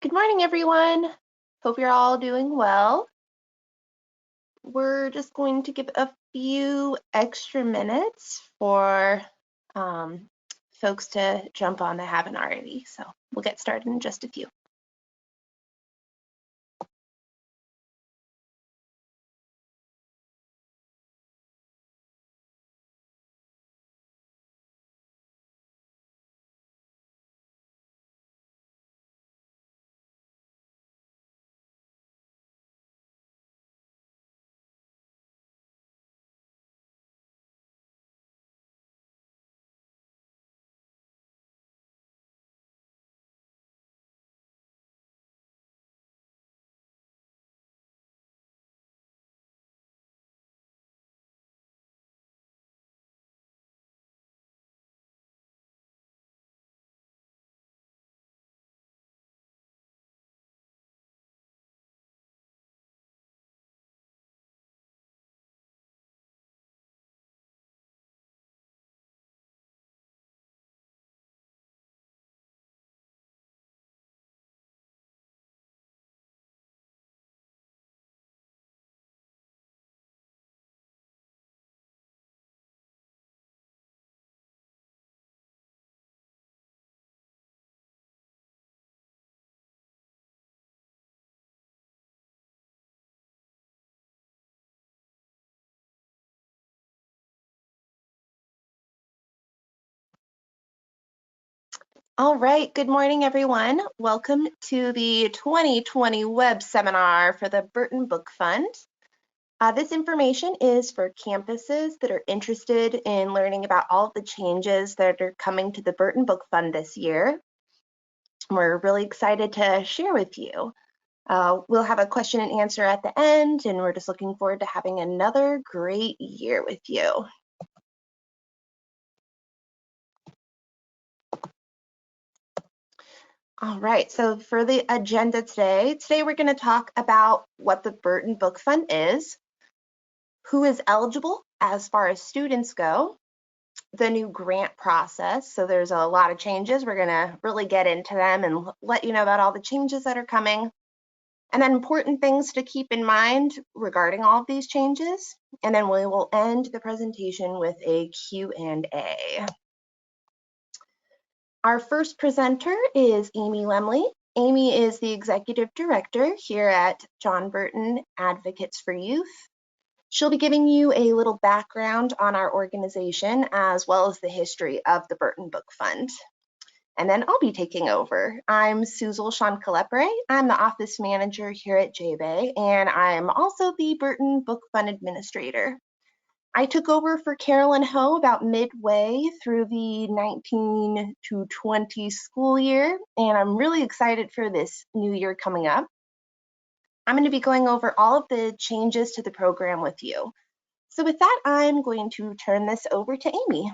Good morning, everyone. Hope you're all doing well. We're just going to give a few extra minutes for folks to jump on that haven't already. So we'll get started in just a few. All right, good morning, everyone. Welcome to the 2020 web seminar for the Burton Book Fund. This information is for campuses that are interested in learning about all of the changes that are coming to the Burton Book Fund this year. We're really excited to share with you. We'll have a question and answer at the end, and we're just looking forward to having another great year with you. All right, so for the agenda today we're going to talk about what the Burton Book Fund is, who is eligible as far as students go, the new grant process. So there's a lot of changes. We're going to really get into them and let you know about all the changes that are coming. And then important things to keep in mind regarding all of these changes. And then we will end the presentation with a Q&A. Our first presenter is Amy Lemley. Amy is the Executive Director here at John Burton Advocates for Youth. She'll be giving you a little background on our organization as well as the history of the Burton Book Fund. And then I'll be taking over. I'm Suzal Shankaleppre. I'm the office manager here at JBay, and I'm also the Burton Book Fund administrator. I took over for Carolyn Ho about midway through the 19 to 20 school year, and I'm really excited for this new year coming up. I'm going to be going over all of the changes to the program with you. So with that, I'm going to turn this over to Amy.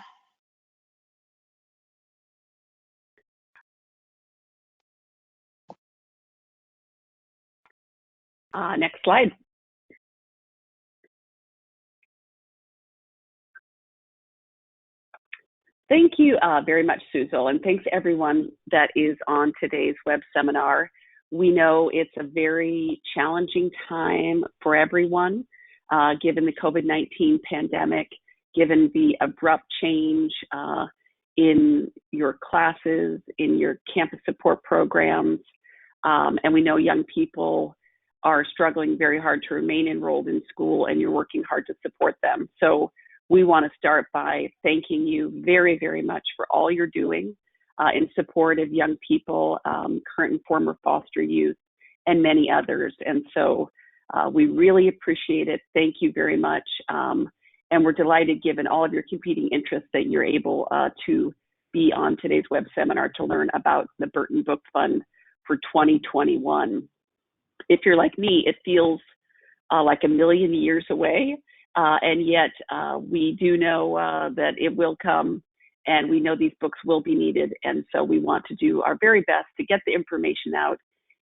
Next slide. Thank you very much, Suzal, and thanks everyone that is on today's web seminar. We know it's a very challenging time for everyone, given the COVID-19 pandemic, given the abrupt change in your classes, in your campus support programs, and we know young people are struggling very hard to remain enrolled in school, and you're working hard to support them. So we want to start by thanking you very, very much for all you're doing in support of young people, current and former foster youth, and many others. And so we really appreciate it. Thank you very much. And we're delighted, given all of your competing interests, that you're able to be on today's web seminar to learn about the Burton Book Fund for 2021. If you're like me, it feels like a million years away, and yet we do know that it will come, and we know these books will be needed, and so we want to do our very best to get the information out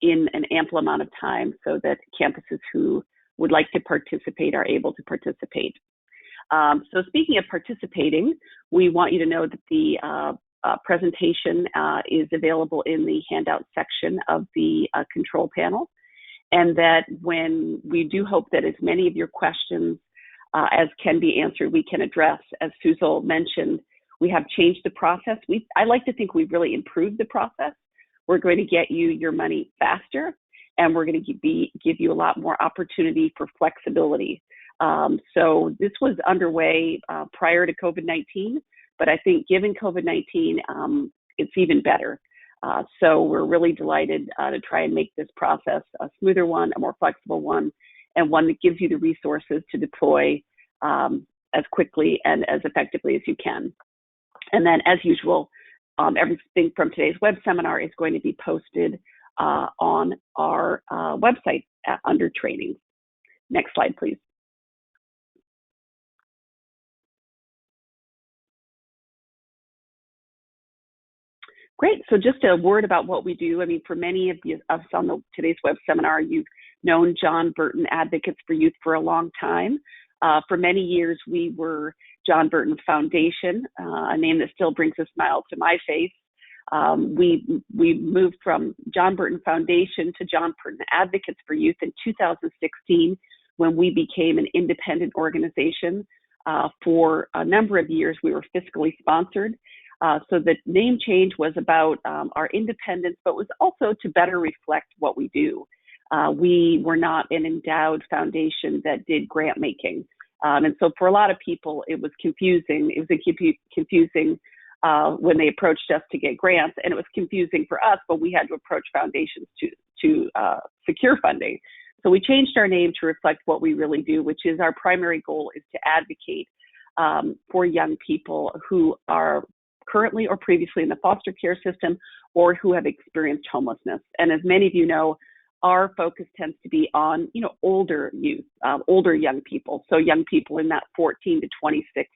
in an ample amount of time so that campuses who would like to participate are able to participate. So speaking of participating, we want you to know that the presentation is available in the handout section of the control panel. And that when we do hope that as many of your questions as can be answered, we can address. As Suzal mentioned, we have changed the process. I like to think we've really improved the process. We're going to get you your money faster, and we're going to give you a lot more opportunity for flexibility. So this was underway prior to COVID-19, but I think given COVID-19, it's even better. So we're really delighted to try and make this process a smoother one, a more flexible one, and one that gives you the resources to deploy as quickly and as effectively as you can. And then, as usual, everything from today's web seminar is going to be posted on our website under training. Next slide, please. Great. So just a word about what we do. I mean, for many of us on today's web seminar, you've known John Burton Advocates for Youth for a long time. For many years, we were John Burton Foundation, a name that still brings a smile to my face. We moved from John Burton Foundation to John Burton Advocates for Youth in 2016, when we became an independent organization. For a number of years, we were fiscally sponsored. So the name change was about our independence, but was also to better reflect what we do. We were not an endowed foundation that did grant making. And so for a lot of people, it was confusing. It was confusing when they approached us to get grants, and it was confusing for us, but we had to approach foundations to secure funding. So we changed our name to reflect what we really do, which is our primary goal is to advocate for young people who are currently or previously in the foster care system or who have experienced homelessness. And as many of you know, our focus tends to be on, older youth, older young people. So young people in that 14 to 26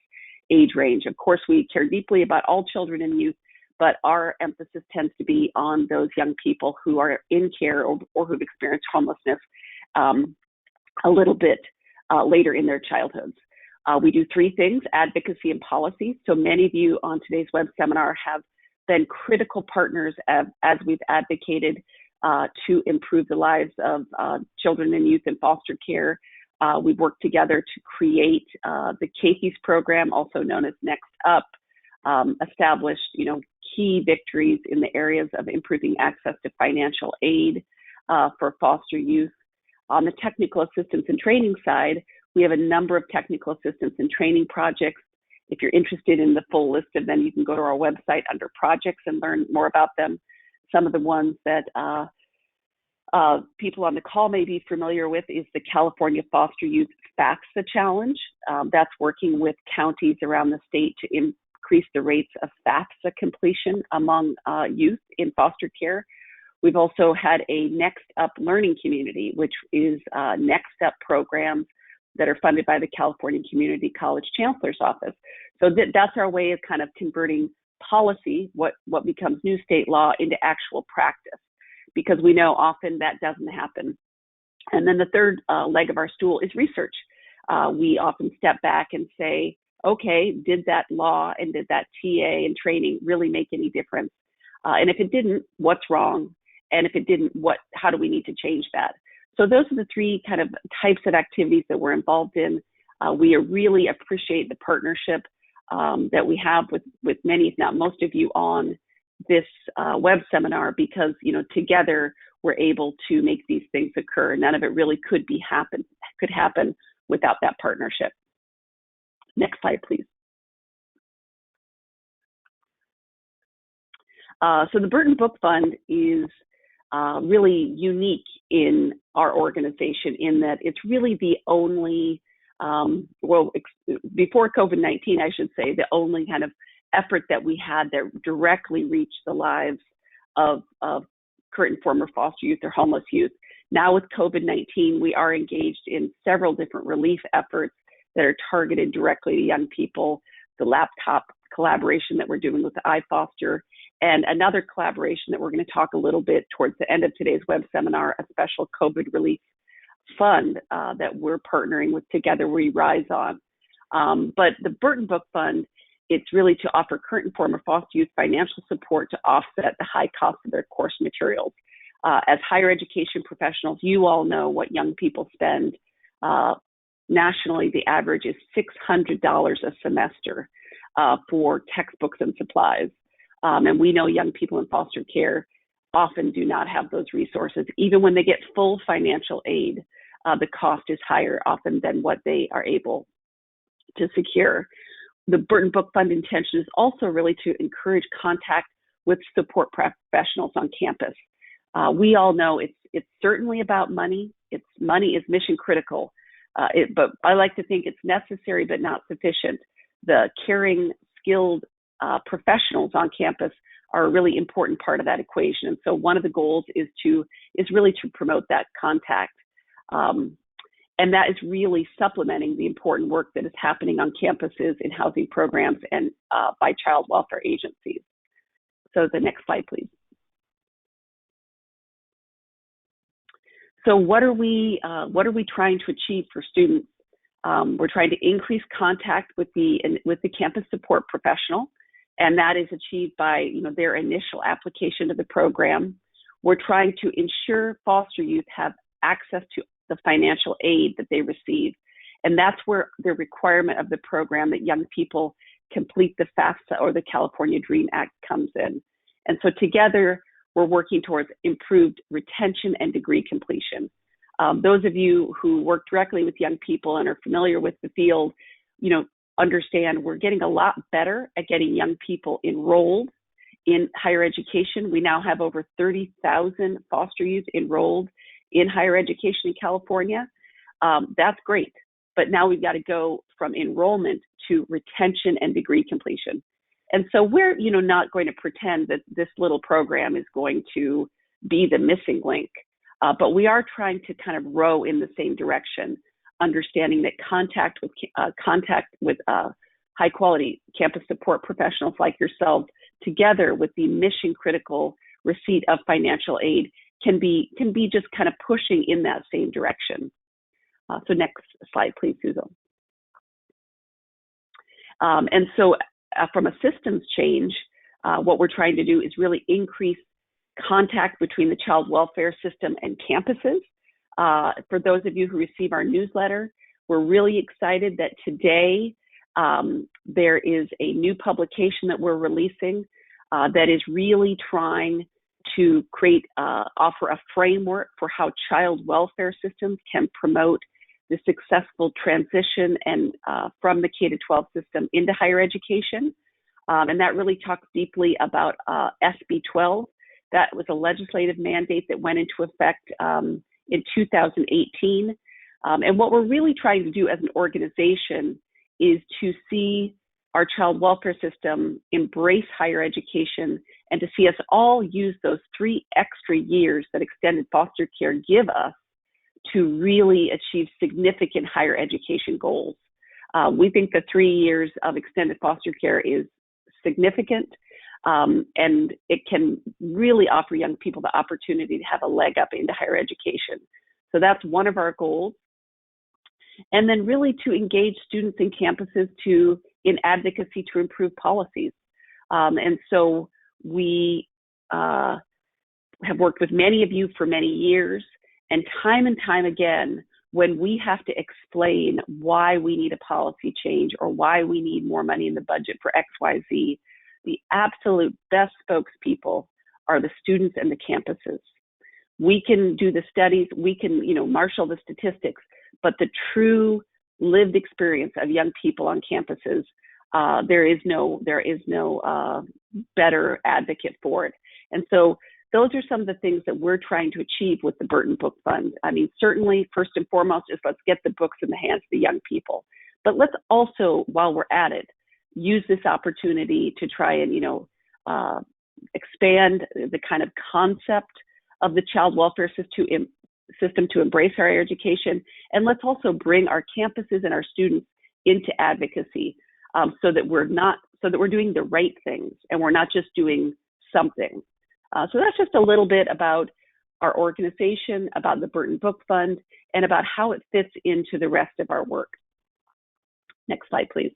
age range. Of course, we care deeply about all children and youth, but our emphasis tends to be on those young people who are in care or who've experienced homelessness a little bit later in their childhoods. We do three things: advocacy and policy. So many of you on today's web seminar have been critical partners as we've advocated to improve the lives of children and youth in foster care. We've worked together to create the CAFES program, also known as Next Up, established, key victories in the areas of improving access to financial aid for foster youth. On the technical assistance and training side, we have a number of technical assistance and training projects. If you're interested in the full list of them, you can go to our website under projects and learn more about them. Some of the ones that people on the call may be familiar with is the California Foster Youth FAFSA Challenge. That's working with counties around the state to increase the rates of FAFSA completion among youth in foster care. We've also had a Next Up learning community, which is Next Up programs that are funded by the California Community College Chancellor's Office. So that's our way of kind of converting policy, what becomes new state law, into actual practice, because we know often that doesn't happen. And then the third leg of our stool is research. We often step back and say, okay, did that law and did that TA and training really make any difference? And if it didn't, what's wrong? And if it didn't, how do we need to change that? So those are the three kind of types of activities that we're involved in. We really appreciate the partnership that we have with many, if not most of you on this web seminar, because, together we're able to make these things occur. None of it really could happen without that partnership. Next slide, please. So the Burton Book Fund is really unique in our organization in that it's really the only, before COVID-19, I should say, the only kind of effort that we had that directly reached the lives of current and former foster youth or homeless youth. Now with COVID-19, we are engaged in several different relief efforts that are targeted directly to young people. The laptop collaboration that we're doing with the iFoster, and another collaboration that we're going to talk a little bit towards the end of today's web seminar, a special COVID relief fund that we're partnering with Together We Rise on. But the Burton Book Fund it's really to offer current and former foster youth financial support to offset the high cost of their course materials. As higher education professionals, you all know what young people spend. Nationally, the average is $600 a semester for textbooks and supplies. And we know young people in foster care often do not have those resources. Even when they get full financial aid, the cost is higher often than what they are able to secure. The Burton Book Fund intention is also really to encourage contact with support professionals on campus. We all know it's certainly about money. Money is mission critical, but I like to think it's necessary but not sufficient. The caring, skilled professionals on campus are a really important part of that equation. And so one of the goals is really to promote that contact. And that is really supplementing the important work that is happening on campuses in housing programs and by child welfare agencies. So the next slide, please. So what are we trying to achieve for students? We're trying to increase contact with the campus support professional, and that is achieved by their initial application to the program. We're trying to ensure foster youth have access to the financial aid that they receive, and that's where the requirement of the program that young people complete the FAFSA or the California Dream Act comes in. And so together, we're working towards improved retention and degree completion. Those of you who work directly with young people and are familiar with the field, understand we're getting a lot better at getting young people enrolled in higher education. We now have over 30,000 foster youth enrolled in higher education in California. That's great, but now we've got to go from enrollment to retention and degree completion. And so we're, not going to pretend that this little program is going to be the missing link, but we are trying to kind of row in the same direction, understanding that contact with high quality campus support professionals like yourselves, together with the mission critical receipt of financial aid, can be just kind of pushing in that same direction. So next slide, please, Susan. And so from a systems change, what we're trying to do is really increase contact between the child welfare system and campuses. For those of you who receive our newsletter, we're really excited that today there is a new publication that we're releasing that is really trying to offer a framework for how child welfare systems can promote the successful transition and from the K-12 system into higher education. And that really talks deeply about SB 12. That was a legislative mandate that went into effect in 2018. And what we're really trying to do as an organization is to see our child welfare system embrace higher education and to see us all use those 3 extra years that extended foster care give us to really achieve significant higher education goals. We think the 3 years of extended foster care is significant, and it can really offer young people the opportunity to have a leg up into higher education. So that's one of our goals. And then really to engage students and campuses in advocacy to improve policies. And so we have worked with many of you for many years, and time again, when we have to explain why we need a policy change or why we need more money in the budget for XYZ, the absolute best spokespeople are the students and the campuses. We can do the studies, we can, marshal the statistics, but the true lived experience of young people on campuses, there is no better advocate for it. And so those are some of the things that we're trying to achieve with the Burton Book Fund. I mean, certainly, first and foremost, is let's get the books in the hands of the young people. But let's also, while we're at it, use this opportunity to try and, expand the kind of concept of the child welfare system to embrace higher education. And let's also bring our campuses and our students into advocacy so that we're doing the right things and we're not just doing something. So that's just a little bit about our organization, about the Burton Book Fund, and about how it fits into the rest of our work. Next slide, please.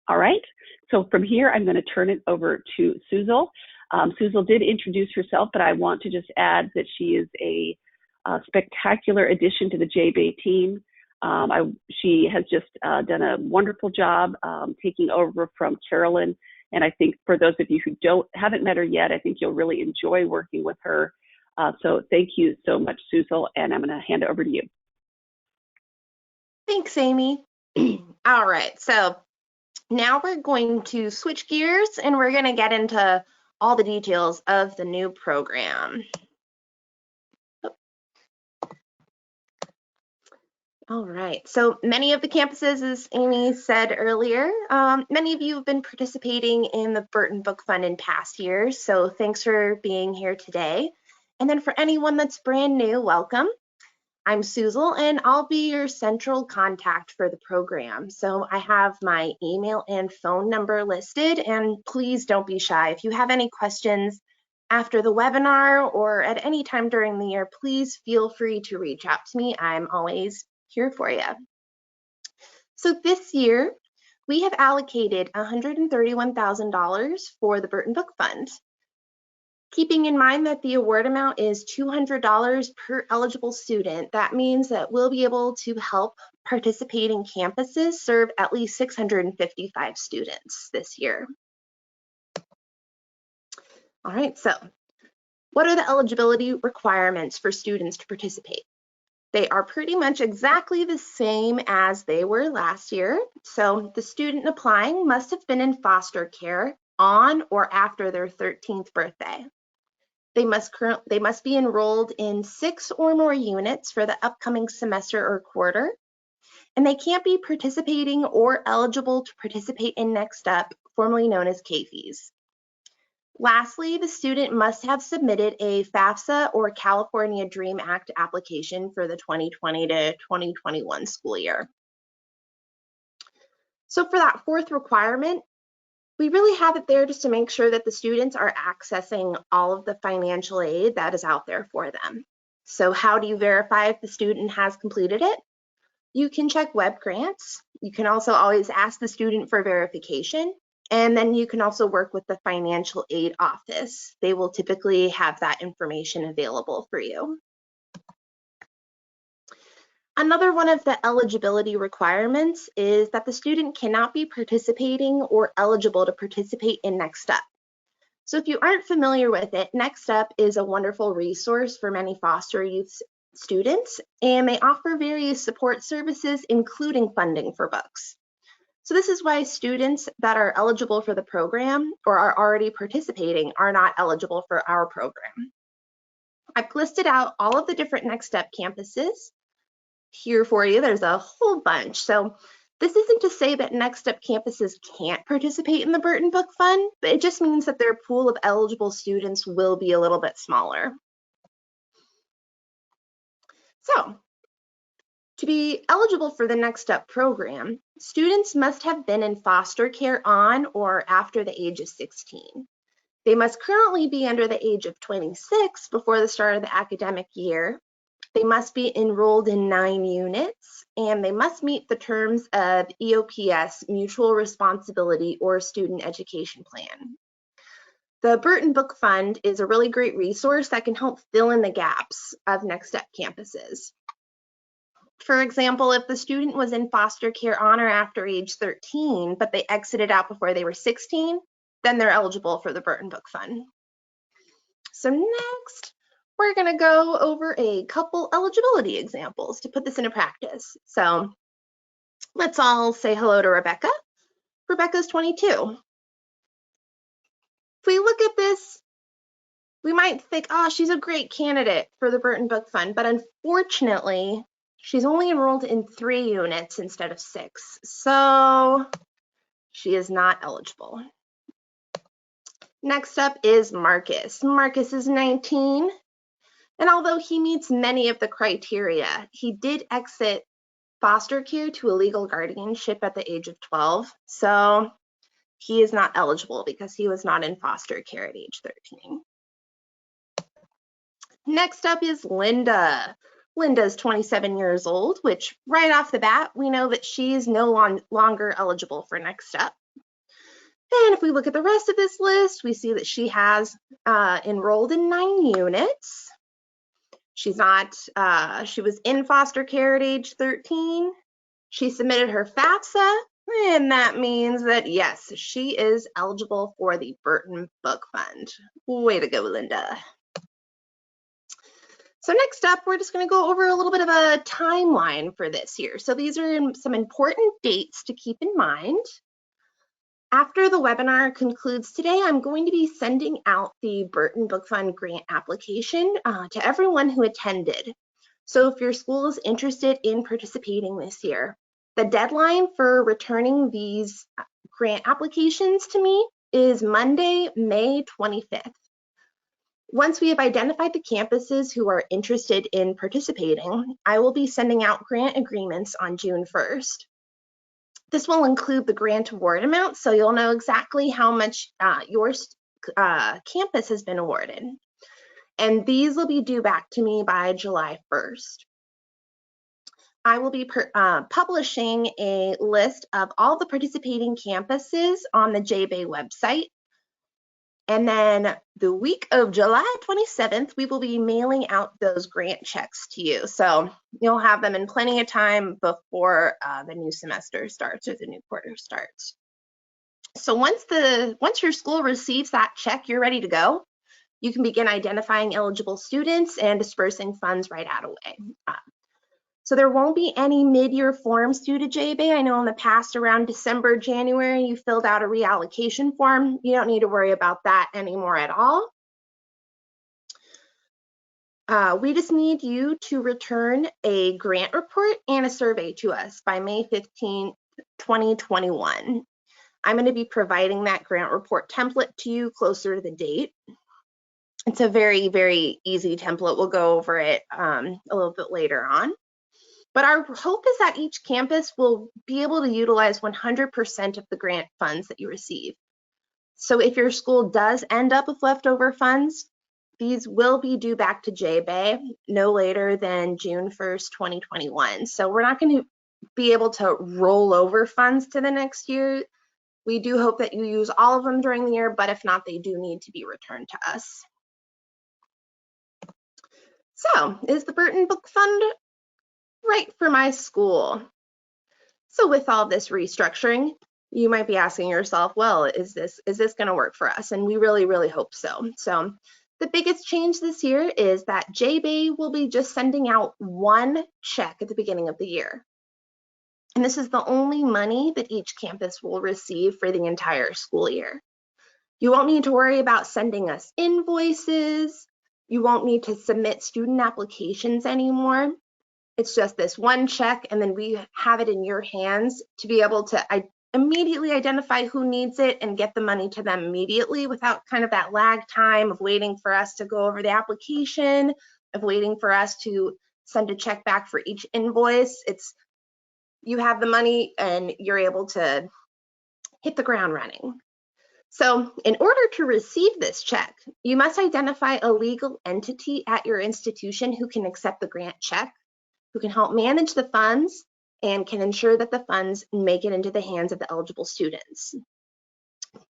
All right, so from here, I'm going to turn it over to Suzal. Suzal did introduce herself, but I want to just add that she is a spectacular addition to the JBay team. She has just done a wonderful job taking over from Carolyn. And I think for those of you who haven't met her yet, I think you'll really enjoy working with her. So thank you so much, Suzal, and I'm going to hand it over to you. Thanks, Amy. All right, so now we're going to switch gears and we're going to get into all the details of the new program. All right, so many of the campuses, as Amy said earlier, many of you have been participating in the Burton Book Fund in past years, so thanks for being here today. And then for anyone that's brand new, welcome. I'm Suzal, and I'll be your central contact for the program. So I have my email and phone number listed, and please don't be shy. If you have any questions after the webinar or at any time during the year, please feel free to reach out to me. I'm always here for you. So this year, we have allocated $131,000 for the Burton Book Fund. Keeping in mind that the award amount is $200 per eligible student, that means that we'll be able to help participating campuses serve at least 655 students this year. All right, so what are the eligibility requirements for students to participate? They are pretty much exactly the same as they were last year. So the student applying must have been in foster care on or after their 13th birthday. They must be enrolled in 6 or more units for the upcoming semester or quarter, and they can't be participating or eligible to participate in Next Up, formerly known as KFES. Lastly, the student must have submitted a FAFSA or California Dream Act application for the 2020 to 2021 school year. So for that fourth requirement, we really have it there just to make sure that the students are accessing all of the financial aid that is out there for them. So how do you verify if the student has completed it? You can check web grants. You can also always ask the student for verification. And then you can also work with the financial aid office. They will typically have that information available for you. Another one of the eligibility requirements is that the student cannot be participating or eligible to participate in Next Up. So if you aren't familiar with it, Next Up is a wonderful resource for many foster youth students, and they offer various support services, including funding for books. So this is why students that are eligible for the program or are already participating are not eligible for our program. I've listed out all of the different Next Step campuses here for you. There's a whole bunch. So this isn't to say that Next Step campuses can't participate in the Burton Book Fund, but it just means that their pool of eligible students will be a little bit smaller. So to be eligible for the Next Step program, students must have been in foster care on or after the age of 16. They must currently be under the age of 26 before the start of the academic year. They must be enrolled in 9 units, and they must meet the terms of EOPS, Mutual Responsibility or Student Education Plan. The Burton Book Fund is a really great resource that can help fill in the gaps of Next Step campuses. For example, if the student was in foster care on or after age 13, but they exited out before they were 16, then they're eligible for the Burton Book Fund. So next, we're going to go over a couple eligibility examples to put this into practice. So let's all say hello to Rebecca. Rebecca's 22. If we look at this, we might think, oh, she's a great candidate for the Burton Book Fund, but unfortunately, she's only enrolled in 3 units instead of 6. So she is not eligible. Next up is Marcus. Marcus is 19. And although he meets many of the criteria, he did exit foster care to a legal guardianship at the age of 12. So he is not eligible because he was not in foster care at age 13. Next up is Linda. Linda's 27 years old, which right off the bat, we know that she is no longer eligible for Next Step. Then if we look at the rest of this list, we see that she has enrolled in 9 units. She's not, she was in foster care at age 13. She submitted her FAFSA, and that means that, yes, she is eligible for the Burton Book Fund. Way to go, Linda. So next up, we're just going to go over a little bit of a timeline for this year. So these are some important dates to keep in mind. After the webinar concludes today, I'm going to be sending out the Burton Book Fund grant application to everyone who attended. So if your school is interested in participating this year, the deadline for returning these grant applications to me is Monday, May 25th. Once we have identified the campuses who are interested in participating, I will be sending out grant agreements on June 1st. This will include the grant award amount, so you'll know exactly how much your campus has been awarded. And these will be due back to me by July 1st. I will be publishing a list of all the participating campuses on the JBay website. And then the week of July 27th, we will be mailing out those grant checks to you. So you'll have them in plenty of time before the new semester starts or the new quarter starts. So once your school receives that check, you're ready to go. You can begin identifying eligible students and dispersing funds right out away. So there won't be any mid-year forms due to JBay. I know in the past, around December, January, you filled out a reallocation form. You don't need to worry about that anymore at all. We just need you to return a grant report and a survey to us by May 15, 2021. I'm going to be providing that grant report template to you closer to the date. It's a very, very easy template. We'll go over it a little bit later on. But our hope is that each campus will be able to utilize 100% of the grant funds that you receive. So if your school does end up with leftover funds, these will be due back to JBay no later than June 1st, 2021. So we're not going to be able to roll over funds to the next year. We do hope that you use all of them during the year, but if not, they do need to be returned to us. So is the Burton Book Fund right for my school? So with all this restructuring, you might be asking yourself, well, is this going to work for us? And we really, really hope so. So the biggest change this year is that JBay will be just sending out one check at the beginning of the year. And this is the only money that each campus will receive for the entire school year. You won't need to worry about sending us invoices. You won't need to submit student applications anymore. It's just this one check, and then we have it in your hands to be able to immediately identify who needs it and get the money to them immediately without kind of that lag time of waiting for us to go over the application, of waiting for us to send a check back for each invoice. It's you have the money and you're able to hit the ground running. So in order to receive this check, you must identify a legal entity at your institution who can accept the grant check, who can help manage the funds, and can ensure that the funds make it into the hands of the eligible students.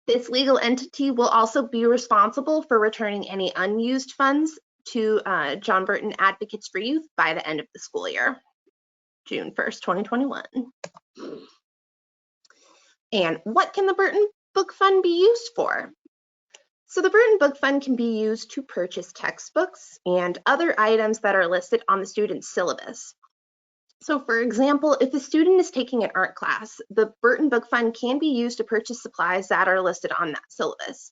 This legal entity will also be responsible for returning any unused funds to John Burton Advocates for Youth by the end of the school year, June 1st, 2021. And what can the Burton Book Fund be used for? So the Burton Book Fund can be used to purchase textbooks and other items that are listed on the student's syllabus. So for example, if a student is taking an art class, the Burton Book Fund can be used to purchase supplies that are listed on that syllabus.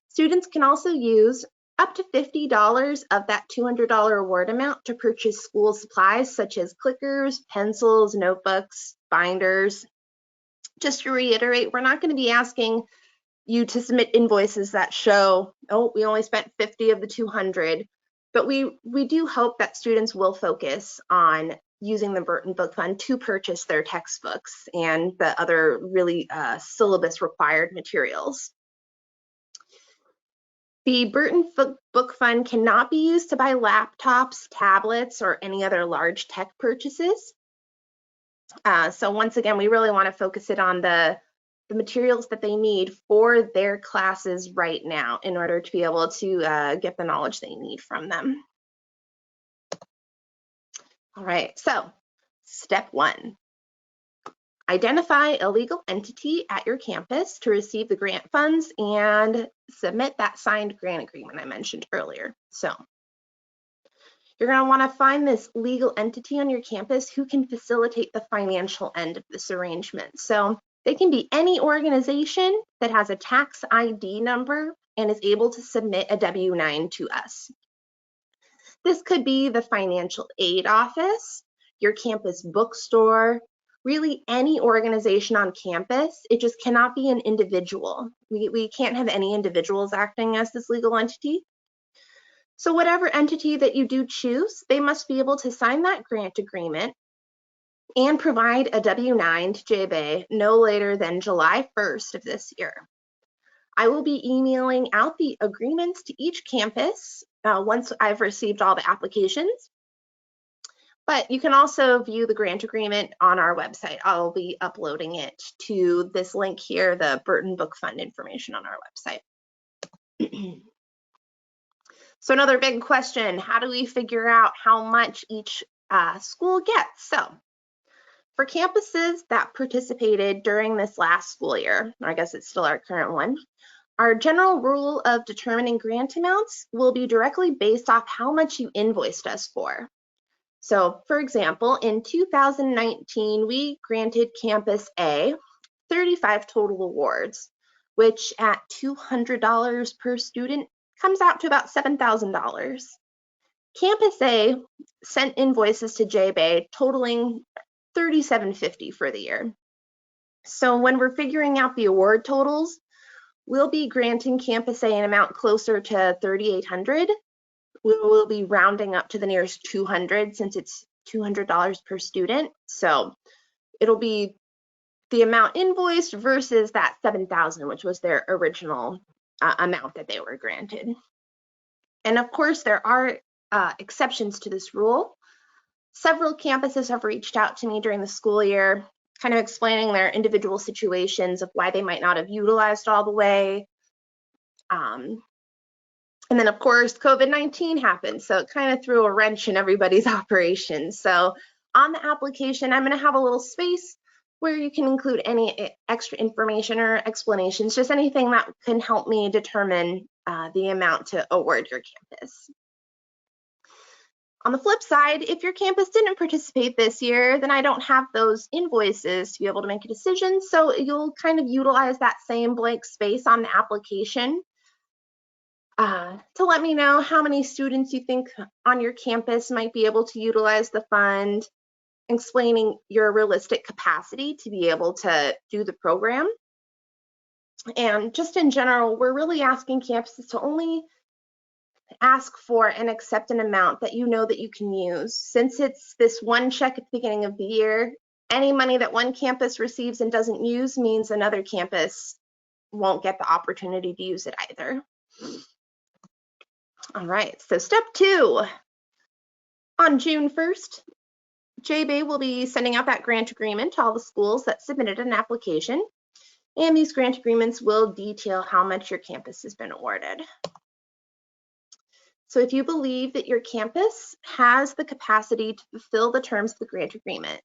Students can also use up to $50 of that $200 award amount to purchase school supplies such as clickers, pencils, notebooks, binders. Just to reiterate, we're not going to be asking you to submit invoices that show, oh, we only spent 50 of the 200, but we do hope that students will focus on using the Burton Book Fund to purchase their textbooks and the other really syllabus required materials. The Burton Book Fund cannot be used to buy laptops, tablets, or any other large tech purchases. So once again, we really want to focus it on the the materials that they need for their classes right now in order to be able to get the knowledge they need from them. All right, so step 1. Identify a legal entity at your campus to receive the grant funds and submit that signed grant agreement I mentioned earlier. So you're going to want to find this legal entity on your campus who can facilitate the financial end of this arrangement. So they can be any organization that has a tax ID number and is able to submit a W-9 to us. This could be the financial aid office, your campus bookstore, really any organization on campus. It just cannot be an individual. We can't have any individuals acting as this legal entity. So whatever entity that you do choose, they must be able to sign that grant agreement and provide a W-9 to JBay no later than July 1st of this year. I will be emailing out the agreements to each campus once I've received all the applications. But you can also view the grant agreement on our website. I'll be uploading it to this link here, the Burton Book Fund information on our website. So another big question, how do we figure out how much each school gets? So for campuses that participated during this last school year, or I guess it's still our current one, our general rule of determining grant amounts will be directly based off how much you invoiced us for. So for example, in 2019, we granted Campus A 35 total awards, which at $200 per student comes out to about $7,000. Campus A sent invoices to JBay totaling $37.50 for the year. So when we're figuring out the award totals, we'll be granting Campus A an amount closer to $3,800. We will be rounding up to the nearest 200 since it's $200 per student. So it'll be the amount invoiced versus that $7,000, which was their original amount that they were granted. And of course, there are exceptions to this rule. Several campuses have reached out to me during the school year, kind of explaining their individual situations of why they might not have utilized all the way. And then of course, COVID-19 happened. So it kind of threw a wrench in everybody's operations. So on the application, I'm going to have a little space where you can include any extra information or explanations, just anything that can help me determine the amount to award your campus. On the flip side, if your campus didn't participate this year, then I don't have those invoices to be able to make a decision. So you'll kind of utilize that same blank space on the application to let me know how many students you think on your campus might be able to utilize the fund, explaining your realistic capacity to be able to do the program. And just in general, we're really asking campuses to only ask for and accept an amount that you know that you can use. Since it's this one check at the beginning of the year, any money that one campus receives and doesn't use means another campus won't get the opportunity to use it either. All right, so step 2. On June 1st, JBay will be sending out that grant agreement to all the schools that submitted an application, and these grant agreements will detail how much your campus has been awarded. So if you believe that your campus has the capacity to fulfill the terms of the grant agreement,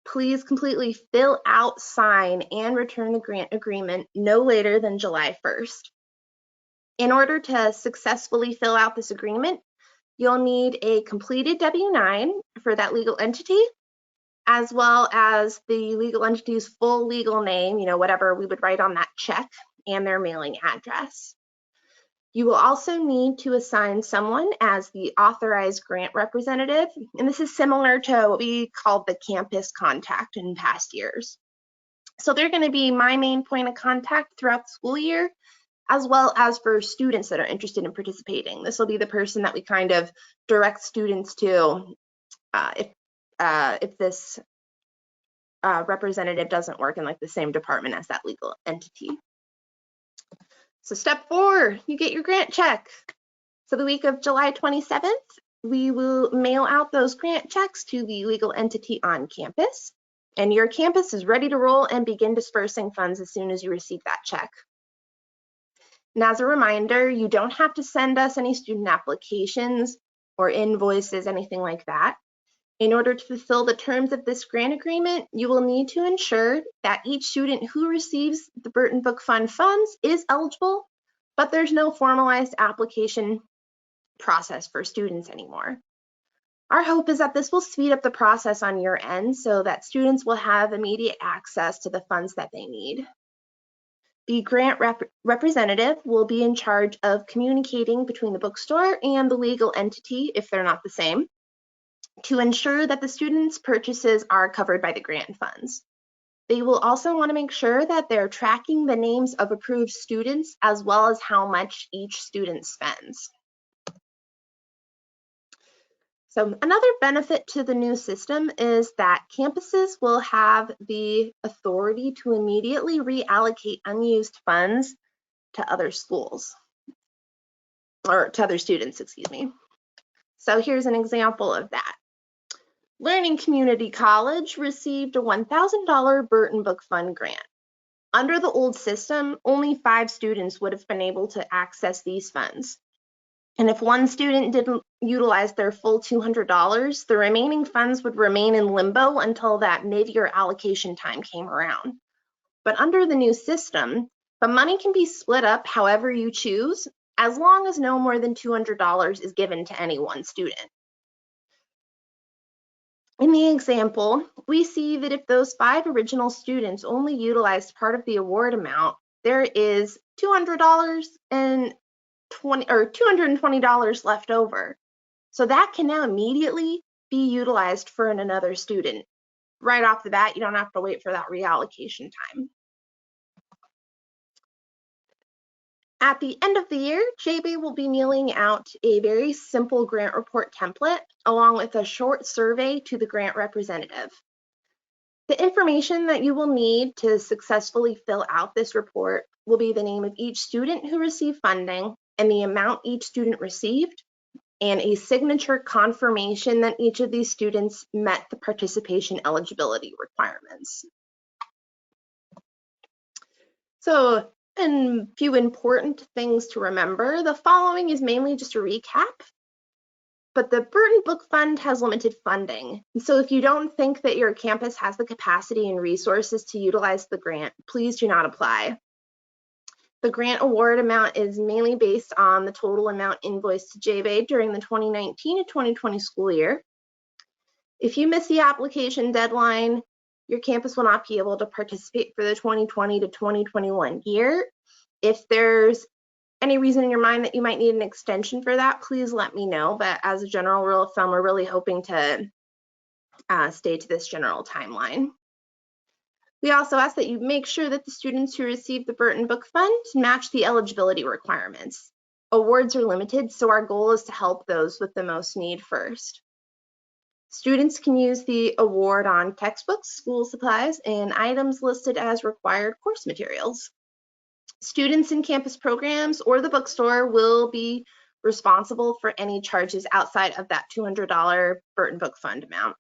please completely fill out, sign, and return the grant agreement no later than July 1st. In order to successfully fill out this agreement, you'll need a completed W-9 for that legal entity, as well as the legal entity's full legal name, whatever we would write on that check, and their mailing address. You will also need to assign someone as the authorized grant representative, and this is similar to what we called the campus contact in past years. So they're going to be my main point of contact throughout the school year, as well as for students that are interested in participating. This will be the person that we kind of direct students to if this representative doesn't work in like the same department as that legal entity. So step 4, you get your grant check. So the week of July 27th, we will mail out those grant checks to the legal entity on campus. and your campus is ready to roll and begin dispersing funds as soon as you receive that check. And as a reminder, you don't have to send us any student applications or invoices, anything like that. In order to fulfill the terms of this grant agreement, you will need to ensure that each student who receives the Burton Book Fund funds is eligible, but there's no formalized application process for students anymore. Our hope is that this will speed up the process on your end so that students will have immediate access to the funds that they need. The grant representative will be in charge of communicating between the bookstore and the legal entity, if they're not the same, to ensure that the students' purchases are covered by the grant funds. They will also want to make sure that they're tracking the names of approved students as well as how much each student spends. So another benefit to the new system is that campuses will have the authority to immediately reallocate unused funds to other schools, or to other students, excuse me. So here's an example of that. Learning Community College received a $1,000 Burton Book Fund grant. Under the old system, only 5 students would have been able to access these funds. And if one student didn't utilize their full $200, the remaining funds would remain in limbo until that mid-year allocation time came around. But under the new system, the money can be split up however you choose, as long as no more than $200 is given to any one student. In the example, we see that if those 5 original students only utilized part of the award amount, there is $220 left over. So that can now immediately be utilized for another student. Right off the bat, you don't have to wait for that reallocation time. At the end of the year, JB will be mailing out a very simple grant report template along with a short survey to the grant representative. The information that you will need to successfully fill out this report will be the name of each student who received funding and the amount each student received, and a signature confirmation that each of these students met the participation eligibility requirements. So, a few important things to remember. The following is mainly just a recap, but the Burton Book Fund has limited funding. So if you don't think that your campus has the capacity and resources to utilize the grant, please do not apply. The grant award amount is mainly based on the total amount invoiced to JBay during the 2019 to 2020 school year. If you miss the application deadline, your campus will not be able to participate for the 2020 to 2021 year. If there's any reason in your mind that you might need an extension for that, please let me know. But as a general rule of thumb, we're really hoping to stay to this general timeline. We also ask that you make sure that the students who receive the Burton Book Fund match the eligibility requirements. Awards are limited, so our goal is to help those with the most need first. Students can use the award on textbooks, school supplies, and items listed as required course materials. Students in campus programs or the bookstore will be responsible for any charges outside of that $200 Burton Book Fund amount.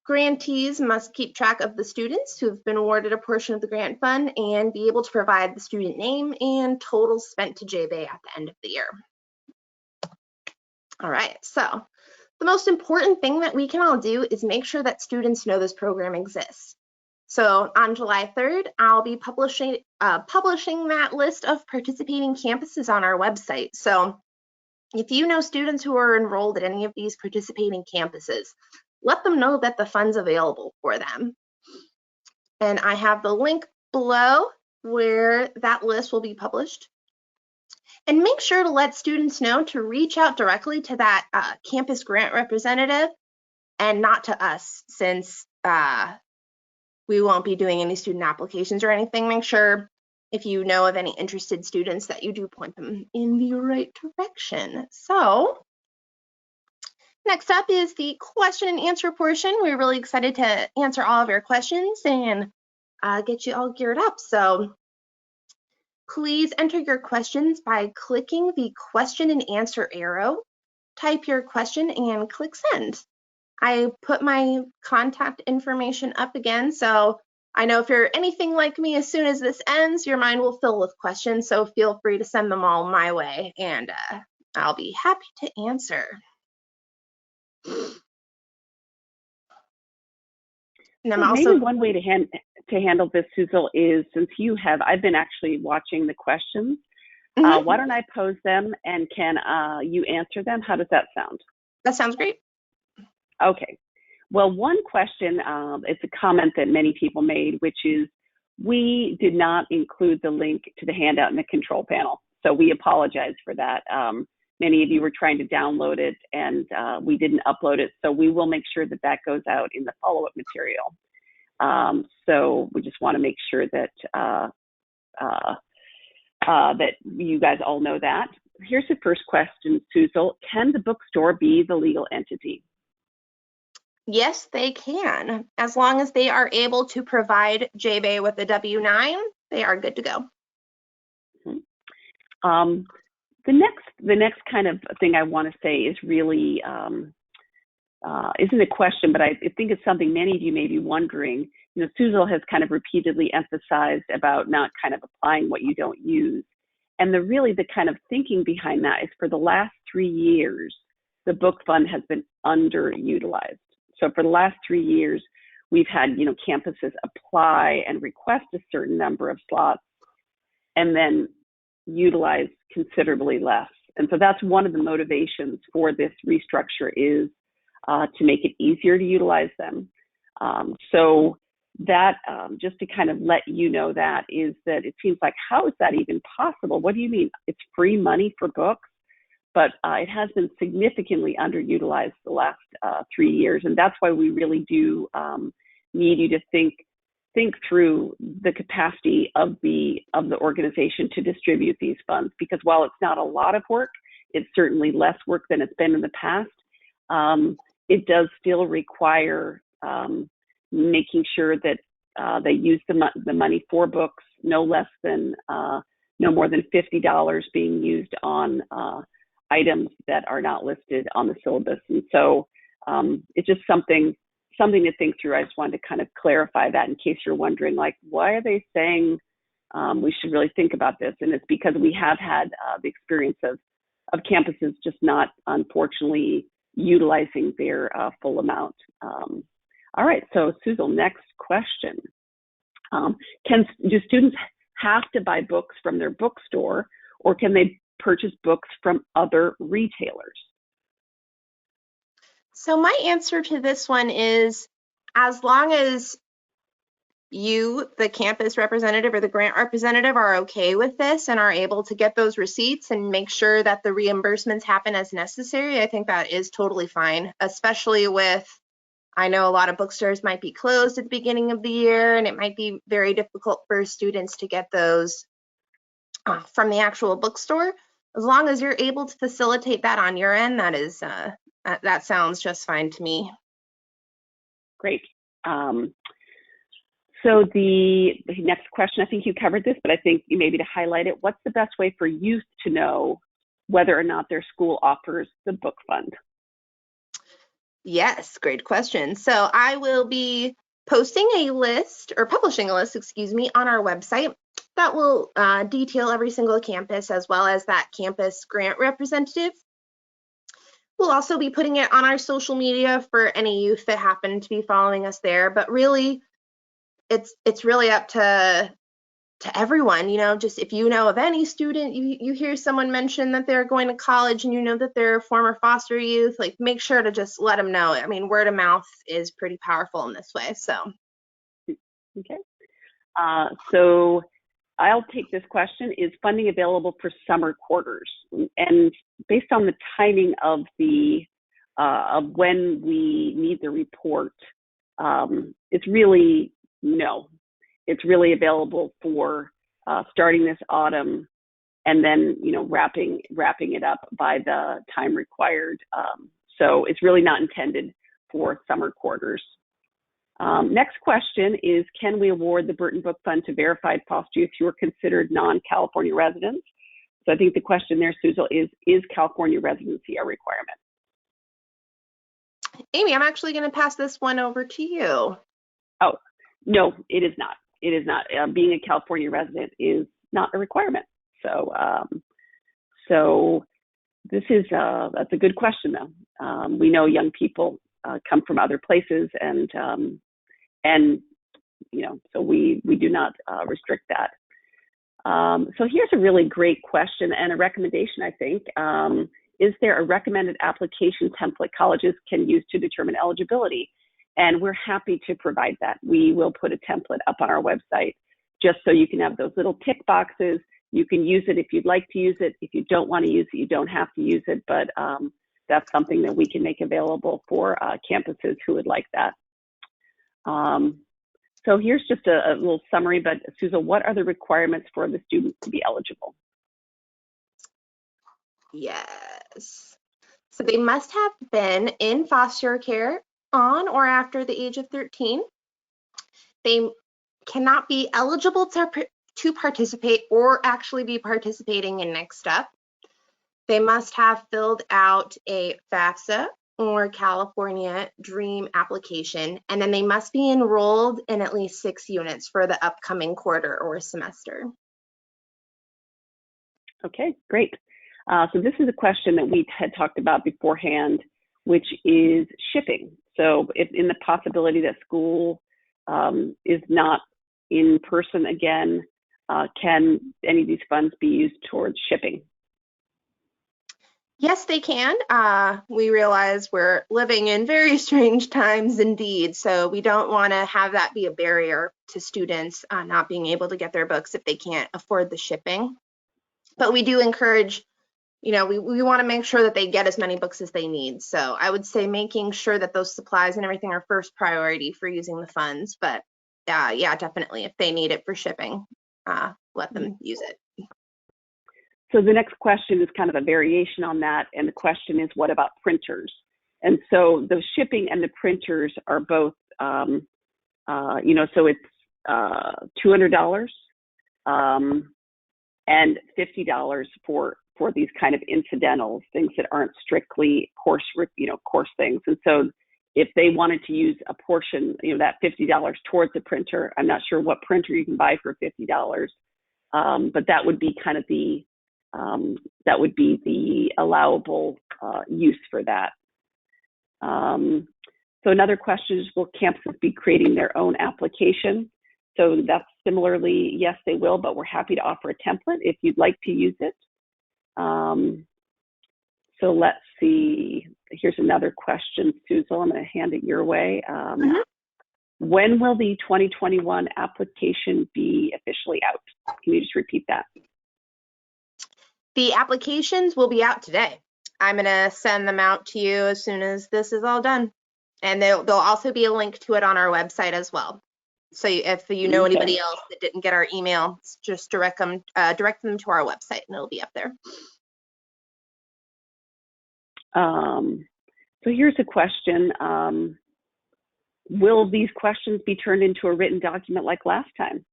Grantees must keep track of the students who have been awarded a portion of the grant fund and be able to provide the student name and total spent to JBay at the end of the year. All right, so the most important thing that we can all do is make sure that students know this program exists. So on July 3rd, I'll be publishing that list of participating campuses on our website. So if you know students who are enrolled at any of these participating campuses, let them know that the fund's available for them. And I have the link below where that list will be published. And make sure to let students know to reach out directly to that campus grant representative and not to us, since we won't be doing any student applications or anything. Make sure if you know of any interested students that you do point them in the right direction. So next up is the question and answer portion. We're really excited to answer all of your questions and get you all geared up. So please enter your questions by clicking the question and answer arrow, type your question and click send. I put my contact information up again, so I know if you're anything like me, as soon as this ends, your mind will fill with questions, so feel free to send them all my way, and I'll be happy to answer. And I'm Maybe also, one way to handle this, Suzel, is since I've been actually watching the questions. Why don't I pose them and can you answer them? How does that sound? That sounds great. Okay. Well, one question, it's a comment that many people made, which is we did not include the link to the handout in the control panel. So we apologize for that. Many of you were trying to download it and we didn't upload it. So we will make sure that that goes out in the follow-up material. So we just want to make sure that that you guys all know that. Here's the first question, Suzel. Can the bookstore be the legal entity? Yes, they can. As long as they are able to provide JBay with a W-9, they are good to go. The next kind of thing I want to say is really isn't a question, but I think it's something many of you may be wondering. You know, Suzel has kind of repeatedly emphasized about not kind of applying what you don't use. And the kind of thinking behind that is for the last 3 years, the book fund has been underutilized. So for the last 3 years, we've had, campuses apply and request a certain number of slots and then utilize considerably less. And so that's one of the motivations for this restructure is to make it easier to utilize them. So that, just to kind of let you know that, is that it seems like, how is that even possible? What do you mean? It's free money for books? But it has been significantly underutilized the last 3 years. And that's why we really do need you to think through the capacity of the organization to distribute these funds, because while it's not a lot of work, it's certainly less work than it's been in the past. It does still require making sure that they use the money for books, no more than $50 being used on items that are not listed on the syllabus. And so it's just something to think through. I just wanted to kind of clarify that in case you're wondering, like, why are they saying we should really think about this? And it's because we have had the experience of campuses just not, unfortunately, utilizing their full amount. All right, so Suzel, next question. Do students have to buy books from their bookstore, or can they purchase books from other retailers? So my answer to this one is, as long as you, the campus representative or the grant representative, are okay with this and are able to get those receipts and make sure that the reimbursements happen as necessary, I think that is totally fine, especially with, I know a lot of bookstores might be closed at the beginning of the year, and it might be very difficult for students to get those from the actual bookstore. As long as you're able to facilitate that on your end, that sounds just fine to me. Great. So the next question, I think you covered this, but I think maybe to highlight it, what's the best way for youth to know whether or not their school offers the book fund? Yes, great question. So I will be publishing a list, excuse me, on our website that will detail every single campus as well as that campus grant representative. We'll also be putting it on our social media for any youth that happen to be following us there, but really it's really up to everyone, just if you know of any student, you hear someone mention that they're going to college and you know that they're a former foster youth, like, make sure to just let them know. I mean, word of mouth is pretty powerful in this way, so. Okay. So I'll take this question. Is funding available for summer quarters? And based on the timing of of when we need the report, it's really no. It's really available for starting this autumn and then wrapping it up by the time required. So it's really not intended for summer quarters. Next question is, can we award the Burton Book Fund to verified foster youth who are considered non-California residents? So I think the question there, Suzel, is California residency a requirement? Amy, I'm actually going to pass this one over to you. Oh, no, it is not. It is not. Being a California resident is not a requirement. So, so this is that's a good question though. We know young people come from other places, and so we do not restrict that. So here's a really great question and a recommendation, I think. Is there a recommended application template colleges can use to determine eligibility? And we're happy to provide that. We will put a template up on our website just so you can have those little tick boxes. You can use it if you'd like to use it. If you don't want to use it, you don't have to use it, but that's something that we can make available for campuses who would like that. So here's just a little summary, but Susan, what are the requirements for the student to be eligible? Yes. So they must have been in foster care on or after the age of 13. They cannot be eligible to participate or actually be participating in Next Step. They must have filled out a FAFSA or California Dream application, and then they must be enrolled in at least 6 units for the upcoming quarter or semester. Okay, great. So this is a question that we had talked about beforehand, which is shipping. So if in the possibility that school is not in person again, can any of these funds be used towards shipping? Yes, they can. We realize we're living in very strange times indeed, so we don't want to have that be a barrier to students not being able to get their books if they can't afford the shipping. But we do encourage, we want to make sure that they get as many books as they need. So I would say making sure that those supplies and everything are first priority for using the funds. But yeah, definitely, if they need it for shipping, let them use it. So the next question is kind of a variation on that, and the question is, what about printers? And so the shipping and the printers are both, so it's $200 and $50 for these kind of incidentals, things that aren't strictly course things. And so if they wanted to use a portion, that $50 towards the printer, I'm not sure what printer you can buy for $50, but that would be kind of the allowable use for that. So another question is, will campuses be creating their own application? So that's similarly, yes, they will, but we're happy to offer a template if you'd like to use it. So let's see, here's another question, Susan, I'm gonna hand it your way. When will the 2021 application be officially out? Can you just repeat that? The applications will be out today. I'm gonna send them out to you as soon as this is all done. And there'll also be a link to it on our website as well. So if you know anybody else that didn't get our email, just direct them to our website and it'll be up there. So here's a question. Will these questions be turned into a written document like last time?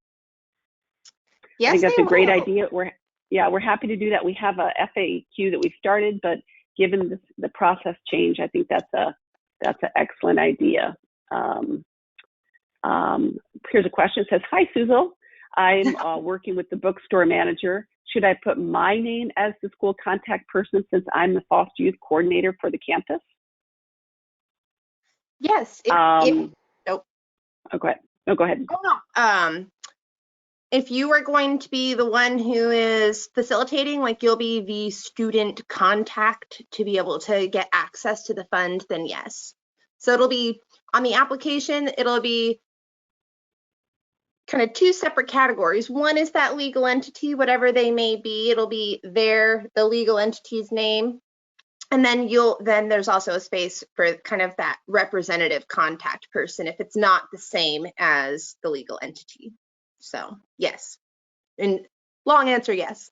Yes, I think that's a great idea. We're happy to do that. We have a FAQ that we started, but given the process change, I think that's an excellent idea. Here's a question. It says, "Hi, Suzel. I'm working with the bookstore manager. Should I put my name as the school contact person since I'm the foster youth coordinator for the campus?" Yes. Nope. Oh, go ahead. No, go ahead. Oh, no. If you are going to be the one who is facilitating, like you'll be the student contact to be able to get access to the fund, then yes. So it'll be on the application, it'll be kind of 2 separate categories. One is that legal entity, whatever they may be, it'll be the legal entity's name. And then there's also a space for kind of that representative contact person if it's not the same as the legal entity. So yes, and long answer, yes.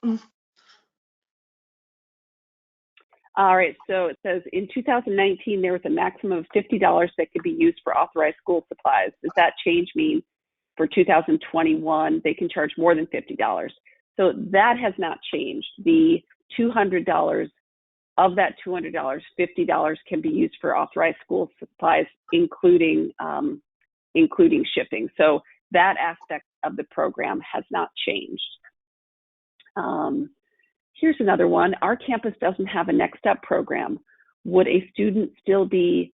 All right, so it says in 2019, there was a maximum of $50 that could be used for authorized school supplies. Does that change mean for 2021, they can charge more than $50? So that has not changed. The $200 of that $200, $50 can be used for authorized school supplies, including shipping. So that aspect of the program has not changed. Here's another one. Our campus doesn't have a Next Up program. Would a student still be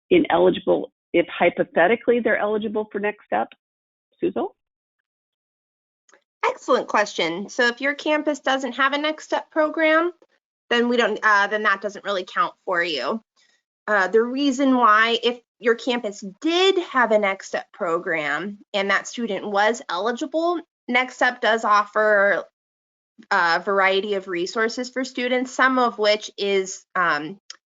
ineligible if hypothetically they're eligible for Next Up? Suzel? Excellent question. So if your campus doesn't have a Next Step program, then then that doesn't really count for you. The reason why, if your campus did have a Next Step program and that student was eligible, Next Step does offer a variety of resources for students, some of which is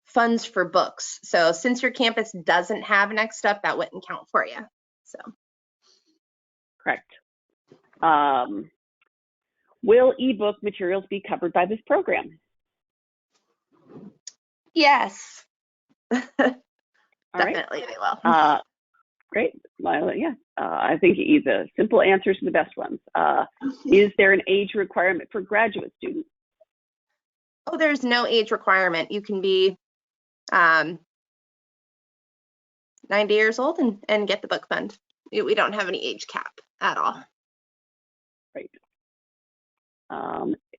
funds for books. So since your campus doesn't have Next Step, that wouldn't count for you. So. Correct. Will ebook materials be covered by this program? Yes. All Definitely right. they will. Great. Well, yeah, I think the simple answers are the best ones. Is there an age requirement for graduate students? Oh, there's no age requirement. You can be 90 years old and get the book fund. We don't have any age cap at all. Right.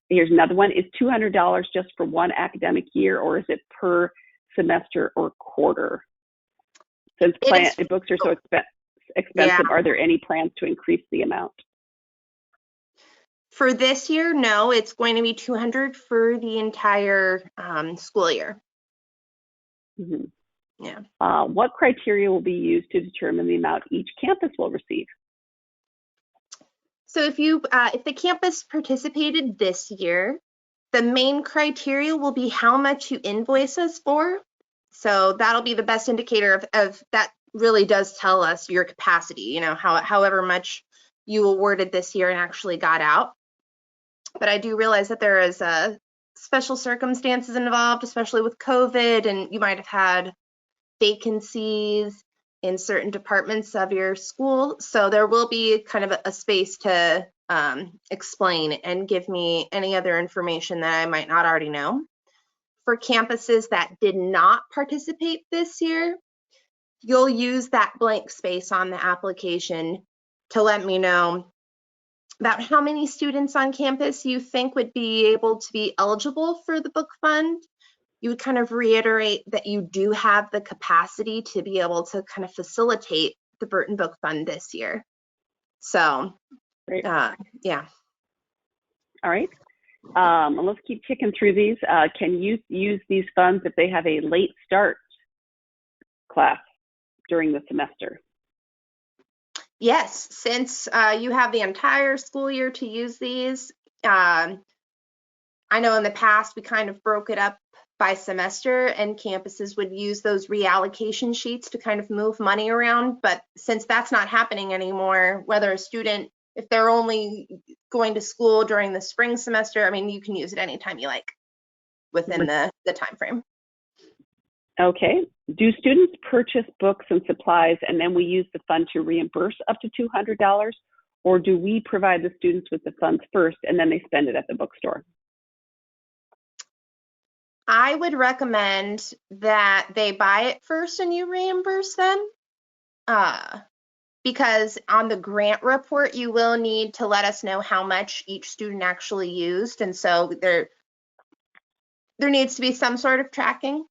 Here's another one. Is $200 just for one academic year, or is it per semester or quarter? Since books are so expensive, yeah. Are there any plans to increase the amount? For this year, no, it's going to be $200 for the entire school year. Mm-hmm. Yeah. What criteria will be used to determine the amount each campus will receive? So if the campus participated this year, the main criteria will be how much you invoice us for. So that'll be the best indicator of that. Really does tell us your capacity, you know, however much you awarded this year and actually got out. But I do realize that there is special circumstances involved, especially with COVID, and you might have had vacancies in certain departments of your school. So there will be kind of a space to explain and give me any other information that I might not already know. For campuses that did not participate this year, you'll use that blank space on the application to let me know about how many students on campus you think would be able to be eligible for the book fund. You would kind of reiterate that you do have the capacity to be able to kind of facilitate the Burton Book Fund this year. So, yeah. All right. Let's keep ticking through these. Can you use these funds if they have a late start class during the semester? Yes, since you have the entire school year to use these. I know in the past we kind of broke it up by semester and campuses would use those reallocation sheets to kind of move money around. But since that's not happening anymore, whether a student, if they're only going to school during the spring semester, I mean, you can use it anytime you like within the time frame. Okay. Do students purchase books and supplies and then we use the fund to reimburse up to $200? Or do we provide the students with the funds first and then they spend it at the bookstore? I would recommend that they buy it first and you reimburse them. Because on the grant report, you will need to let us know how much each student actually used. And so there needs to be some sort of tracking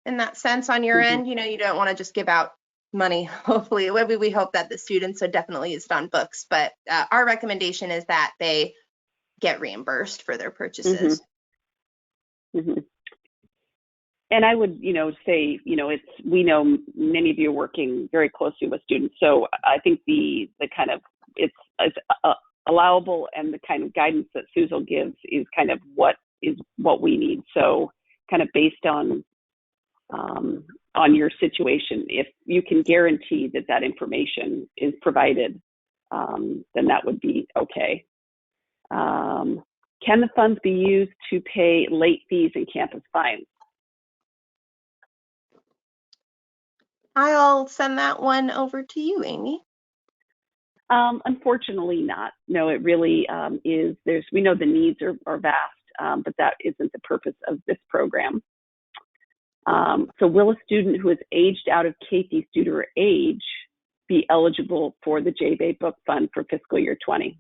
in that sense on your end. You know, you don't want to just give out money. Hopefully, we hope that the students are definitely used on books, but our recommendation is that they get reimbursed for their purchases. And I would, say, we know many of you are working very closely with students. So I think the kind of, it's allowable, and the kind of guidance that Suzel gives is kind of what we need. So kind of based on your situation, if you can guarantee that information is provided, then that would be okay. Can the funds be used to pay late fees and campus fines? I'll send that one over to you, Amy. Unfortunately not. No, it really is. We know the needs are vast. but that isn't the purpose of this program. So will a student who is aged out of CAFES due to her age be eligible for the JBay Book Fund for fiscal year 20?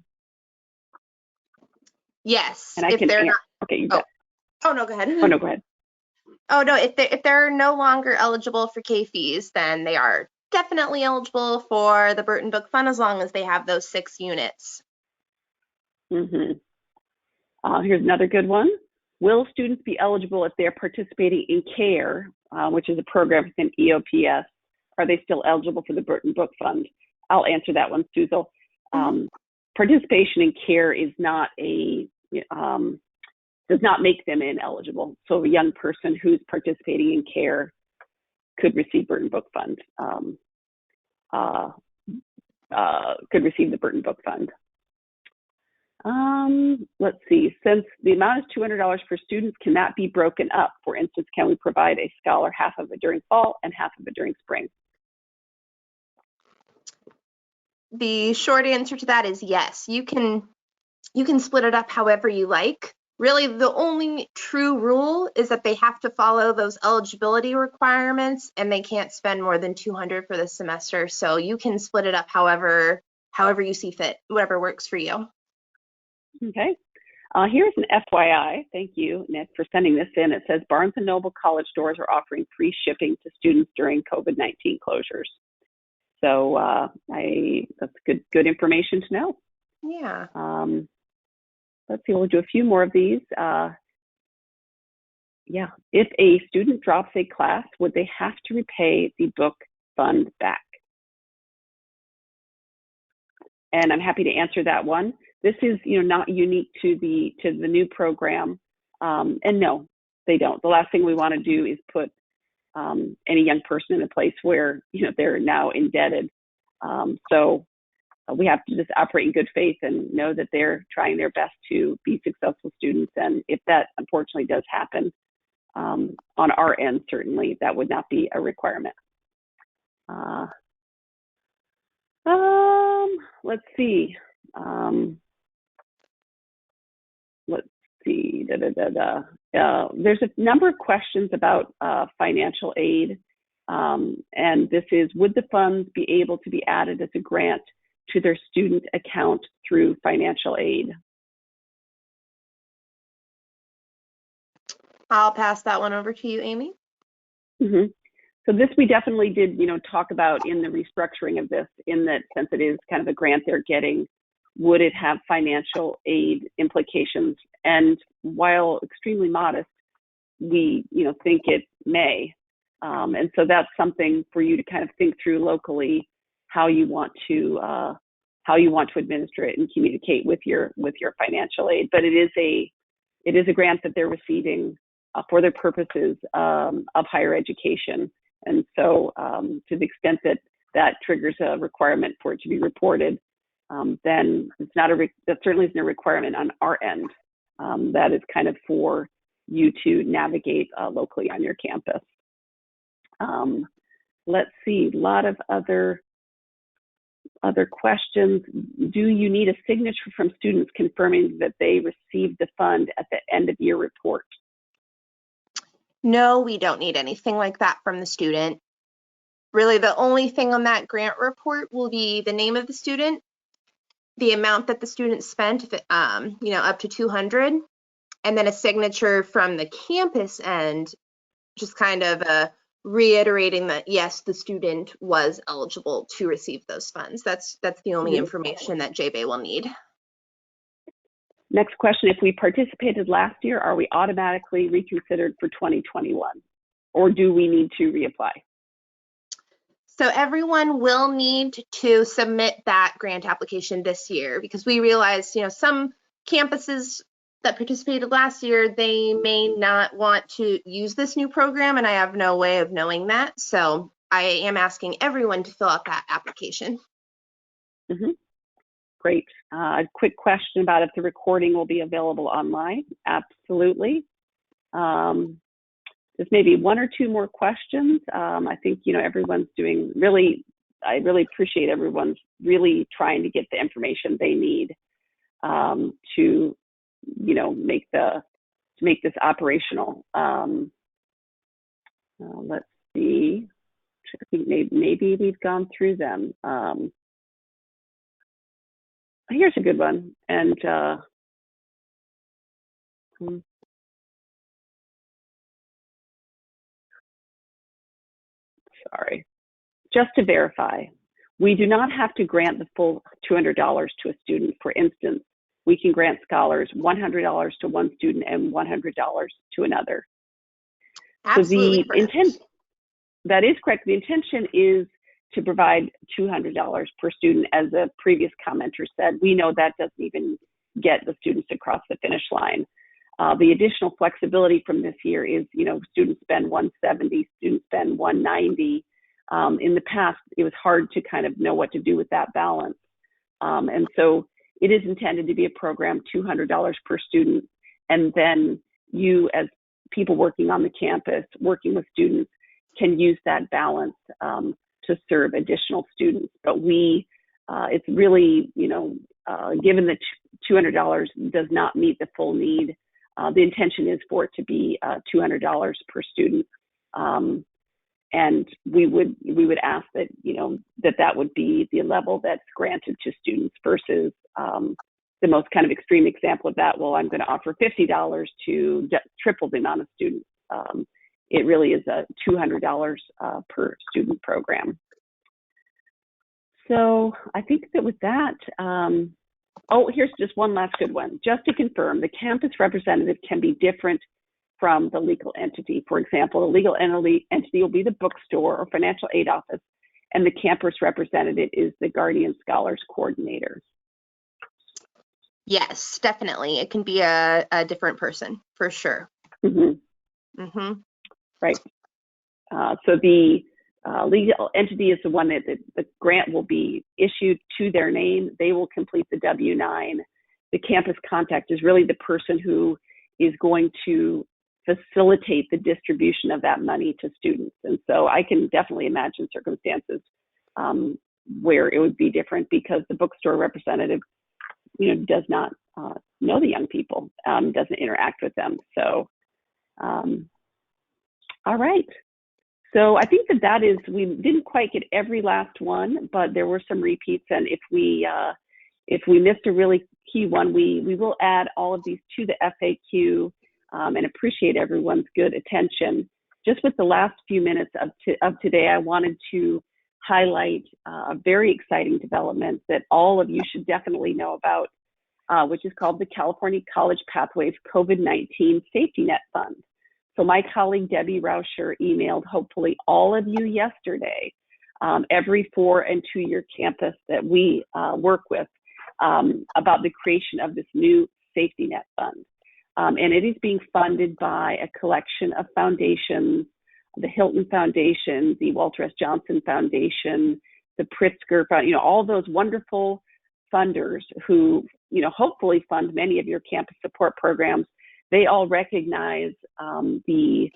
Yes, And I if can they're answer. not. Okay, you Oh, bet. oh no, go ahead. Oh, no, go ahead. Oh no, if they're no longer eligible for CAFES, then they are definitely eligible for the Burton Book Fund as long as they have those 6 units. Here's another good one. Will students be eligible if they're participating in CARE, which is a program within EOPS? Are they still eligible for the Burton Book Fund? I'll answer that one, Suzel. Participation in CARE is not does not make them ineligible. So a young person who's participating in CARE could receive Burton Book Fund, could receive the Burton Book Fund. Let's see, since the amount is $200 per student, can that be broken up? For instance, can we provide a scholar half of it during fall and half of it during spring? The short answer to that is yes. You can split it up however you like. Really, the only true rule is that they have to follow those eligibility requirements and they can't spend more than $200 for the semester. So you can split it up however you see fit, whatever works for you. Okay. Here's an FYI. Thank you, Nick, for sending this in. It says Barnes & Noble college stores are offering free shipping to students during COVID-19 closures. So that's good information to know. Yeah. Let's see, we'll do a few more of these. Yeah, if a student drops a class, would they have to repay the book fund back? And I'm happy to answer that one. This is, not unique to the new program, and no, they don't. The last thing we want to do is put any young person in a place where they're now indebted. So we have to just operate in good faith and know that they're trying their best to be successful students. And if that unfortunately does happen, on our end, certainly that would not be a requirement. Let's see. There's a number of questions about financial aid. And this is, would the funds be able to be added as a grant to their student account through financial aid? I'll pass that one over to you, Amy. So this we definitely did, talk about in the restructuring of this, in that since it is kind of a grant they're getting, would it have financial aid implications? And while extremely modest, we, think it may. And so that's something for you to kind of think through locally, how you want to administer it and communicate with your financial aid. But it is a grant that they're receiving for their purposes of higher education. And so to the extent that that triggers a requirement for it to be reported, then it's not that certainly isn't a requirement on our end. That is kind of for you to navigate locally on your campus. Let's see, a lot of other questions. Do you need a signature from students confirming that they received the fund at the end of year report? No, we don't need anything like that from the student. Really, the only thing on that grant report will be the name of the student, the amount that the student spent, if it, up to 200, and then a signature from the campus end, just kind of reiterating that yes, the student was eligible to receive those funds. That's the only information that JBay will need. Next question, if we participated last year, are we automatically reconsidered for 2021? Or do we need to reapply? So everyone will need to submit that grant application this year, because we realized, some campuses that participated last year, they may not want to use this new program, and I have no way of knowing that. So I am asking everyone to fill out that application. Great. A quick question about if the recording will be available online. Absolutely. Just maybe one or two more questions. I think, everyone's doing I really appreciate everyone's really trying to get the information they need to, make the make this operational. Let's see. I think maybe we've gone through them. Here's a good one. And sorry. Just to verify, we do not have to grant the full $200 to a student. For instance, we can grant scholars $100 to one student and $100 to another. Absolutely. So the intent, that is correct. The intention is to provide $200 per student. As a previous commenter said, we know that doesn't even get the students across the finish line. The additional flexibility from this year is, students spend 170, students spend 190. In the past, it was hard to kind of know what to do with that balance. And so it is intended to be a program, $200 per student. And then you, as people working on the campus, working with students, can use that balance to serve additional students. But it's really, given that $200 does not meet the full need, the intention is for it to be $200 per student. And we would ask that, that would be the level that's granted to students versus the most kind of extreme example of that. Well, I'm going to offer $50 to triple the amount of students. It really is a $200 per student program. So I think that with that, here's just one last good one. Just to confirm, the campus representative can be different from the legal entity. For example, the legal entity will be the bookstore or financial aid office, and the campus representative is the Guardian Scholars Coordinator. Yes, definitely. It can be a different person for sure. Mm-hmm. Mm-hmm. Right. So the legal entity is the one that the grant will be issued to their name. They will complete the W-9. The campus contact is really the person who is going to facilitate the distribution of that money to students. And so I can definitely imagine circumstances where it would be different because the bookstore representative, does not know the young people, doesn't interact with them. So, all right. So I think that is, we didn't quite get every last one, but there were some repeats. And if we missed a really key one, we will add all of these to the FAQ. And appreciate everyone's good attention. Just with the last few minutes of today, I wanted to highlight a very exciting development that all of you should definitely know about, which is called the California College Pathways COVID-19 Safety Net Fund. So my colleague Debbie Rauscher emailed hopefully all of you yesterday, every 4- and 2-year campus that we work with, about the creation of this new safety net fund. And it is being funded by a collection of foundations, the Hilton Foundation, the Walter S. Johnson Foundation, the Pritzker Foundation, all those wonderful funders who, hopefully fund many of your campus support programs. They all recognize the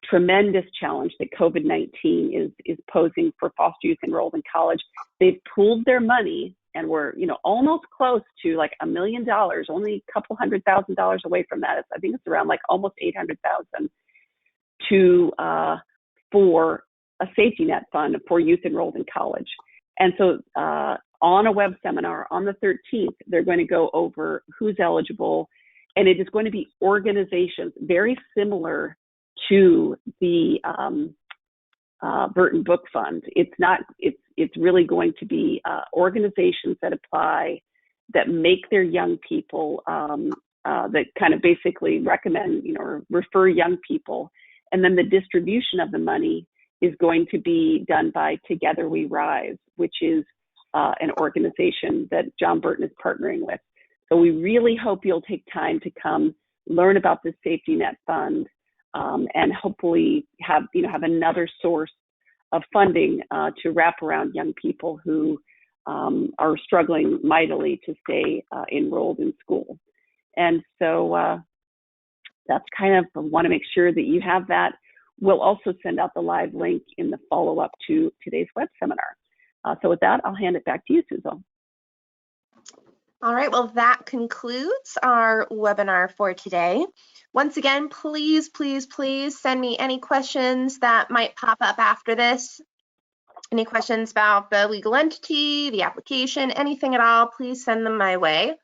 tremendous challenge that COVID-19 is posing for foster youth enrolled in college. They've pooled their money and we're, almost close to like $1 million, only a couple $100,000 away from that. I think it's around like almost 800,000 for a safety net fund for youth enrolled in college. And so on a web seminar on the 13th, they're going to go over who's eligible, and it is going to be organizations very similar to the Burton Book Fund. It's really going to be organizations that apply, that make their young people, that kind of basically recommend, or refer young people. And then the distribution of the money is going to be done by Together We Rise, which is an organization that John Burton is partnering with. So we really hope you'll take time to come learn about the Safety Net Fund, and hopefully have another source of funding to wrap around young people who are struggling mightily to stay enrolled in school. And so that's kind of, want to make sure that you have that. We'll also send out the live link in the follow-up to today's web seminar. So with that, I'll hand it back to you, Susan. All right, well, that concludes our webinar for today. Once again, please, please, please send me any questions that might pop up after this. Any questions about the legal entity, the application, anything at all, please send them my way.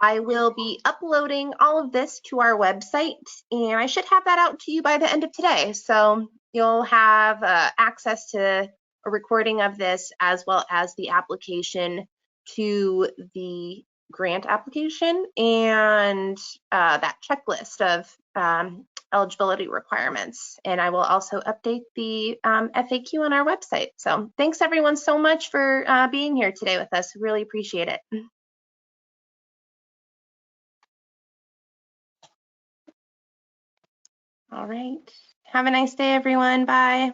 I will be uploading all of this to our website, and I should have that out to you by the end of today. So you'll have access to a recording of this as well as the application to the grant application and that checklist of eligibility requirements. And I will also update the FAQ on our website. So thanks everyone so much for being here today with us. Really appreciate it. All right. Have a nice day, everyone. Bye.